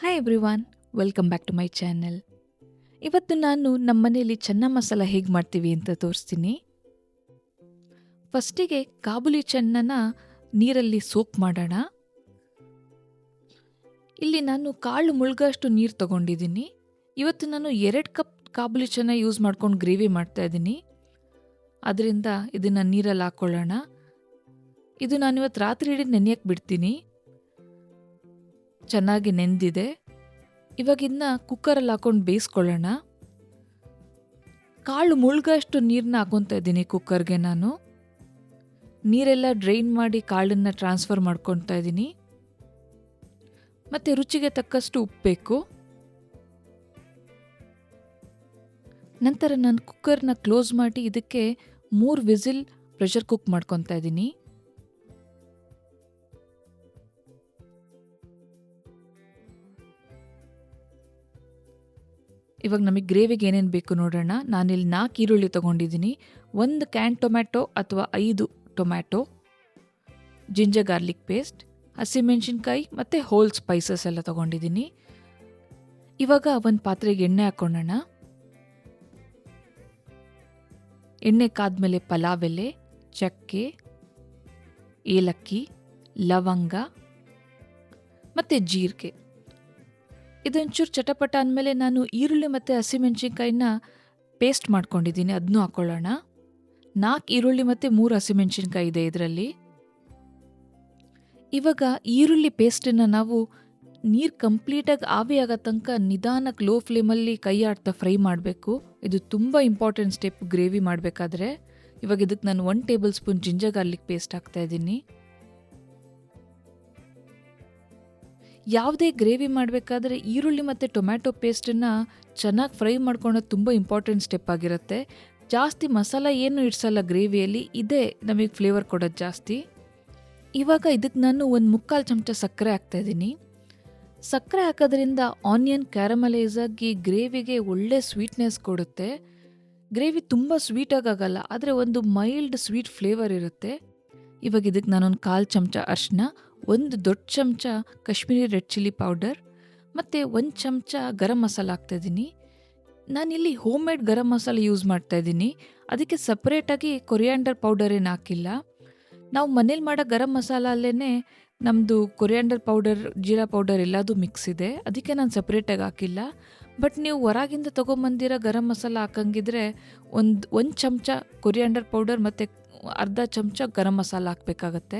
Hi everyone, welcome back to my channel. ಇವತ್ತು ನಾನು ನಮ್ಮ ಮನೆಯಲ್ಲಿ ಚೆನ್ನ ಮಸಾಲ ಹೇಗೆ ಮಾಡ್ತೀವಿ ಅಂತ ತೋರಿಸ್ತೀನಿ. ಫಸ್ಟಿಗೆ ಕಾಬುಲಿ ಚೆನ್ನನ ನೀರಲ್ಲಿ ಸೋಕ್ ಮಾಡೋಣ. ಇಲ್ಲಿ ನಾನು ಕಾಳು ಮುಳುಗಷ್ಟು ನೀರು ತಗೊಂಡಿದ್ದೀನಿ. ಇವತ್ತು ನಾನು 2 ಕಪ್ ಕಾಬುಲಿ ಚೆನ್ನ ಯೂಸ್ ಮಾಡ್ಕೊಂಡು ಗ್ರೇವಿ ಮಾಡ್ತಾ ಇದ್ದೀನಿ. ಅದರಿಂದ ಇದನ್ನು ನೀರಲ್ಲಿ ಹಾಕ್ಕೊಳ್ಳೋಣ. ಇದು ನಾನಿವತ್ತು ರಾತ್ರಿ ಇಡೀ ನೆನೆಯಕ್ಕೆ ಬಿಡ್ತೀನಿ. ಚೆನ್ನಾಗಿ ನೆಂದಿದೆ. ಇವಾಗಿನ್ನ ಕುಕ್ಕರಲ್ಲಿ ಹಾಕೊಂಡು ಬೇಯಿಸ್ಕೊಳ್ಳೋಣ. ಕಾಳು ಮುಳುಗಷ್ಟು ನೀರನ್ನ ಹಾಕೊತಾ ಇದ್ದೀನಿ ಕುಕ್ಕರ್ಗೆ. ನಾನು ನೀರೆಲ್ಲ ಡ್ರೈನ್ ಮಾಡಿ ಕಾಳನ್ನು ಟ್ರಾನ್ಸ್ಫರ್ ಮಾಡ್ಕೊತಾ ಇದ್ದೀನಿ. ಮತ್ತು ರುಚಿಗೆ ತಕ್ಕಷ್ಟು ಉಪ್ಪು ಬೇಕು. ನಂತರ ನಾನು ಕುಕ್ಕರ್ನ ಕ್ಲೋಸ್ ಮಾಡಿ ಇದಕ್ಕೆ 3 ವಿಸಿಲ್ ಪ್ರೆಷರ್ ಕುಕ್ ಮಾಡ್ಕೊತಾ ಇದ್ದೀನಿ. ಇವಾಗ ನಮಗೆ ಗ್ರೇವಿಗೆ ಏನೇನು ಬೇಕು ನೋಡೋಣ. ನಾನಿಲ್ಲಿ 4 ಈರುಳ್ಳಿ ತೊಗೊಂಡಿದ್ದೀನಿ, 1 ಕ್ಯಾನ್ ಟೊಮ್ಯಾಟೊ ಅಥವಾ 5 ಟೊಮ್ಯಾಟೊ, ಜಿಂಜರ್ ಗಾರ್ಲಿಕ್ ಪೇಸ್ಟ್, ಹಸಿಮೆಣಸಿನ್ಕಾಯಿ ಮತ್ತು ಹೋಲ್ ಸ್ಪೈಸಸ್ ಎಲ್ಲ ತೊಗೊಂಡಿದ್ದೀನಿ. ಇವಾಗ ಒಂದು ಪಾತ್ರೆಗೆ ಎಣ್ಣೆ ಹಾಕ್ಕೊಳ್ಳೋಣ. ಎಣ್ಣೆ ಕಾದ್ಮೇಲೆ ಪಲಾವ್ ಎಲೆ, ಚಕ್ಕೆ, ಏಲಕ್ಕಿ, ಲವಂಗ ಮತ್ತು ಜೀರಿಗೆ ಇದೊಂಚೂರು ಚಟಪಟ ಅಂದಮೇಲೆ ನಾನು ಈರುಳ್ಳಿ ಮತ್ತು ಹಸಿಮೆಣಸಿನ್ಕಾಯಿನ ಪೇಸ್ಟ್ ಮಾಡ್ಕೊಂಡಿದ್ದೀನಿ, ಅದನ್ನೂ ಹಾಕ್ಕೊಳ್ಳೋಣ. 4 ಈರುಳ್ಳಿ ಮತ್ತು 3 ಹಸಿಮೆಣಸಿನ್ಕಾಯಿ ಇದೆ ಇದರಲ್ಲಿ. ಇವಾಗ ಈರುಳ್ಳಿ ಪೇಸ್ಟನ್ನು ನಾವು ನೀರು ಕಂಪ್ಲೀಟಾಗಿ ಆವಿ ಆಗೋ ತನಕ ನಿಧಾನಕ್ಕೆ ಲೋ ಫ್ಲೇಮಲ್ಲಿ ಕೈ ಆಡ್ತಾ ಫ್ರೈ ಮಾಡಬೇಕು. ಇದು ತುಂಬ ಇಂಪಾರ್ಟೆಂಟ್ ಸ್ಟೆಪ್ ಗ್ರೇವಿ ಮಾಡಬೇಕಾದ್ರೆ. ಇವಾಗ ಇದಕ್ಕೆ ನಾನು 1 table spoon ginger garlic paste ಹಾಕ್ತಾಯಿದ್ದೀನಿ. ಯಾವುದೇ ಗ್ರೇವಿ ಮಾಡಬೇಕಾದ್ರೆ ಈರುಳ್ಳಿ ಮತ್ತು ಟೊಮ್ಯಾಟೊ ಪೇಸ್ಟನ್ನು ಚೆನ್ನಾಗಿ ಫ್ರೈ ಮಾಡ್ಕೊಳ್ಳೋದು ತುಂಬ ಇಂಪಾರ್ಟೆಂಟ್ ಸ್ಟೆಪ್ ಆಗಿರುತ್ತೆ. ಜಾಸ್ತಿ ಮಸಾಲ ಏನು ಇಡ್ಸಲ್ಲ ಗ್ರೇವಿಯಲ್ಲಿ, ಇದೇ ನಮಗೆ ಫ್ಲೇವರ್ ಕೊಡೋದು ಜಾಸ್ತಿ. ಇವಾಗ ಇದಕ್ಕೆ ನಾನು 1/4 ಚಮಚ ಸಕ್ಕರೆ ಹಾಕ್ತಾಯಿದ್ದೀನಿ. ಸಕ್ಕರೆ ಹಾಕೋದ್ರಿಂದ ಆನಿಯನ್ ಕ್ಯಾರಮಲೈಸ್ ಆಗಿ ಗ್ರೇವಿಗೆ ಒಳ್ಳೆ ಸ್ವೀಟ್ನೆಸ್ ಕೊಡುತ್ತೆ. ಗ್ರೇವಿ ತುಂಬ ಸ್ವೀಟಾಗಲ್ಲ, ಆದರೆ ಒಂದು ಮೈಲ್ಡ್ ಸ್ವೀಟ್ ಫ್ಲೇವರ್ ಇರುತ್ತೆ. ಇವಾಗ ಇದಕ್ಕೆ ನಾನೊಂದು 1/4 ಚಮಚ ಅರಿಶಿನ, 1 ದೊಡ್ಡ ಚಮಚ ಕಾಶ್ಮೀರಿ ರೆಡ್ ಚಿಲ್ಲಿ ಪೌಡರ್ ಮತ್ತು 1 ಚಮಚ ಗರಂ ಮಸಾಲ ಹಾಕ್ತಾಯಿದ್ದೀನಿ. ನಾನಿಲ್ಲಿ home made garam masala use ಮಾಡ್ತಾಯಿದ್ದೀನಿ, ಅದಕ್ಕೆ ಸಪ್ರೇಟಾಗಿ ಕೊರಿಯಾಂಡರ್ ಪೌಡರ್ ಏನು ಹಾಕಿಲ್ಲ. ನಾವು ಮನೇಲಿ ಮಾಡೋ ಗರಂ ಮಸಾಲ ಅಲ್ಲೇ ನಮ್ಮದು ಕೊರಿಯಾಂಡರ್ ಪೌಡರ್, ಜೀರಾ ಪೌಡರ್ ಎಲ್ಲದೂ ಮಿಕ್ಸ್ ಇದೆ, ಅದಕ್ಕೆ ನಾನು ಸಪ್ರೇಟಾಗಿ ಹಾಕಿಲ್ಲ. ಬಟ್ ನೀವು ಹೊರಗಿಂದ ತೊಗೊಂಬಂದಿರೋ ಗರಂ ಮಸಾಲ ಹಾಕಂಗಿದ್ರೆ ಒಂದು ಚಮಚ ಕೊರಿಯಾಂಡರ್ ಪೌಡರ್ ಮತ್ತು ಅರ್ಧ ಚಮಚ ಗರಂ ಮಸಾಲ ಹಾಕಬೇಕಾಗತ್ತೆ.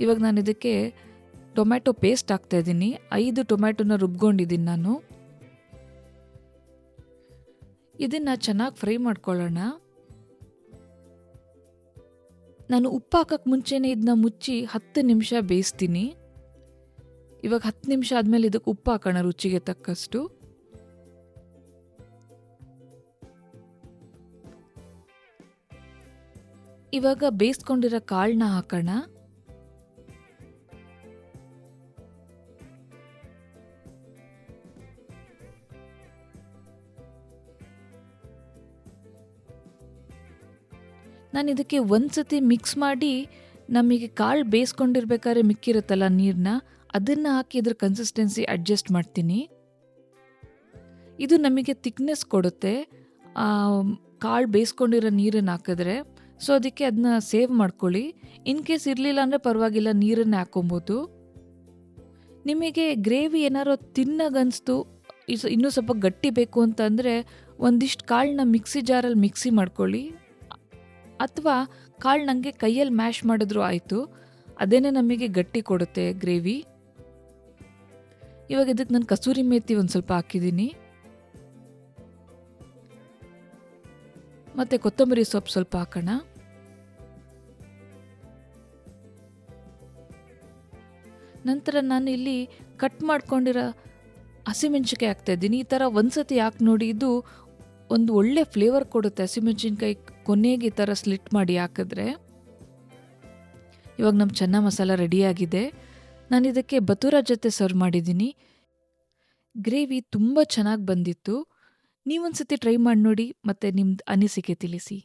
ಇವಾಗ ನಾನು ಇದಕ್ಕೆ ಟೊಮ್ಯಾಟೊ ಪೇಸ್ಟ್ ಹಾಕ್ತಾಯಿದ್ದೀನಿ. 5 ಟೊಮ್ಯಾಟೊನ ರುಬ್ಕೊಂಡಿದ್ದೀನಿ ನಾನು. ಇದನ್ನು ಚೆನ್ನಾಗಿ ಫ್ರೈ ಮಾಡ್ಕೊಳ್ಳೋಣ. ನಾನು ಉಪ್ಪು ಹಾಕಕ್ಕೆ ಮುಂಚೆನೇ ಇದನ್ನ ಮುಚ್ಚಿ 10 ನಿಮಿಷ ಬೇಯಿಸ್ತೀನಿ. ಇವಾಗ 10 ನಿಮಿಷ ಆದಮೇಲೆ ಇದಕ್ಕೆ ಉಪ್ಪು ಹಾಕೋಣ ರುಚಿಗೆ ತಕ್ಕಷ್ಟು. ಇವಾಗ ಬೇಯಿಸ್ಕೊಂಡಿರೋ ಕಾಳನ್ನ ಹಾಕೋಣ. ನಾನು ಇದಕ್ಕೆ ಒಂದ್ಸತಿ ಮಿಕ್ಸ್ ಮಾಡಿ, ನಮಗೆ ಕಾಳು ಬೇಯಿಸ್ಕೊಂಡಿರ್ಬೇಕಾದ್ರೆ ಮಿಕ್ಕಿರುತ್ತಲ್ಲ ನೀರನ್ನ, ಅದನ್ನು ಹಾಕಿ ಇದ್ರ ಕನ್ಸಿಸ್ಟೆನ್ಸಿ ಅಡ್ಜಸ್ಟ್ ಮಾಡ್ತೀನಿ. ಇದು ನಮಗೆ ಥಿಕ್ನೆಸ್ ಕೊಡುತ್ತೆ ಕಾಳು ಬೇಯಿಸ್ಕೊಂಡಿರೋ ನೀರನ್ನು ಹಾಕಿದ್ರೆ. ಸೊ ಅದಕ್ಕೆ ಅದನ್ನ ಸೇವ್ ಮಾಡ್ಕೊಳ್ಳಿ. ಇನ್ ಕೇಸ್ ಇರಲಿಲ್ಲ ಅಂದರೆ ಪರವಾಗಿಲ್ಲ, ನೀರನ್ನೇ ಹಾಕೊಬೋದು. ನಿಮಗೆ ಗ್ರೇವಿ ಏನಾರು ತಿನ್ನಗನ್ನಿಸ್ತು, ಇನ್ನೂ ಸ್ವಲ್ಪ ಗಟ್ಟಿ ಬೇಕು ಅಂತಂದರೆ ಒಂದಿಷ್ಟು ಕಾಳನ್ನ ಮಿಕ್ಸಿ ಜಾರಲ್ಲಿ ಮಿಕ್ಸಿ ಮಾಡ್ಕೊಳ್ಳಿ, ಅಥವಾ ಕಾಳು ನನಗೆ ಕೈಯಲ್ಲಿ ಮ್ಯಾಶ್ ಮಾಡಿದ್ರೂ ಆಯಿತು. ಅದೇನೇ ನಮಗೆ ಗಟ್ಟಿ ಕೊಡುತ್ತೆ ಗ್ರೇವಿ. ಇವಾಗ ಇದಕ್ಕೆ ನಾನು ಕಸೂರಿ ಮೇಥಿ ಒಂದು ಸ್ವಲ್ಪ ಹಾಕಿದ್ದೀನಿ, ಮತ್ತು ಕೊತ್ತಂಬರಿ ಸೊಪ್ಪು ಸ್ವಲ್ಪ ಹಾಕೋಣ. ನಂತರ ನಾನು ಇಲ್ಲಿ ಕಟ್ ಮಾಡ್ಕೊಂಡಿರೋ ಹಸಿಮೆಣ್ಸಿನ್ಕಾಯಿ ಹಾಕ್ತಾಯಿದ್ದೀನಿ. ಈ ಥರ ಒಂದ್ಸತಿ ಹಾಕಿ ನೋಡಿ, ಇದು ಒಂದು ಒಳ್ಳೆ ಫ್ಲೇವರ್ ಕೊಡುತ್ತೆ. ಹಸಿಮೆಣ್ಸಿನ್ಕಾಯಿ ಕೊನೆಗೆ ಈ ಥರ ಸ್ಲಿಟ್ ಮಾಡಿ ಹಾಕಿದ್ರೆ. ಇವಾಗ ನಮ್ಮ ಚೆನ್ನ ಮಸಾಲ ರೆಡಿಯಾಗಿದೆ. ನಾನು ಇದಕ್ಕೆ ಬತೂರ ಜೊತೆ ಸರ್ವ್ ಮಾಡಿದ್ದೀನಿ. ಗ್ರೇವಿ ತುಂಬ ಚೆನ್ನಾಗಿ ಬಂದಿತ್ತು. ನೀವೊಂದ್ಸತಿ ಟ್ರೈ ಮಾಡಿ ನೋಡಿ ಮತ್ತು ನಿಮ್ಮದು ಅನಿಸಿಕೆ ತಿಳಿಸಿ.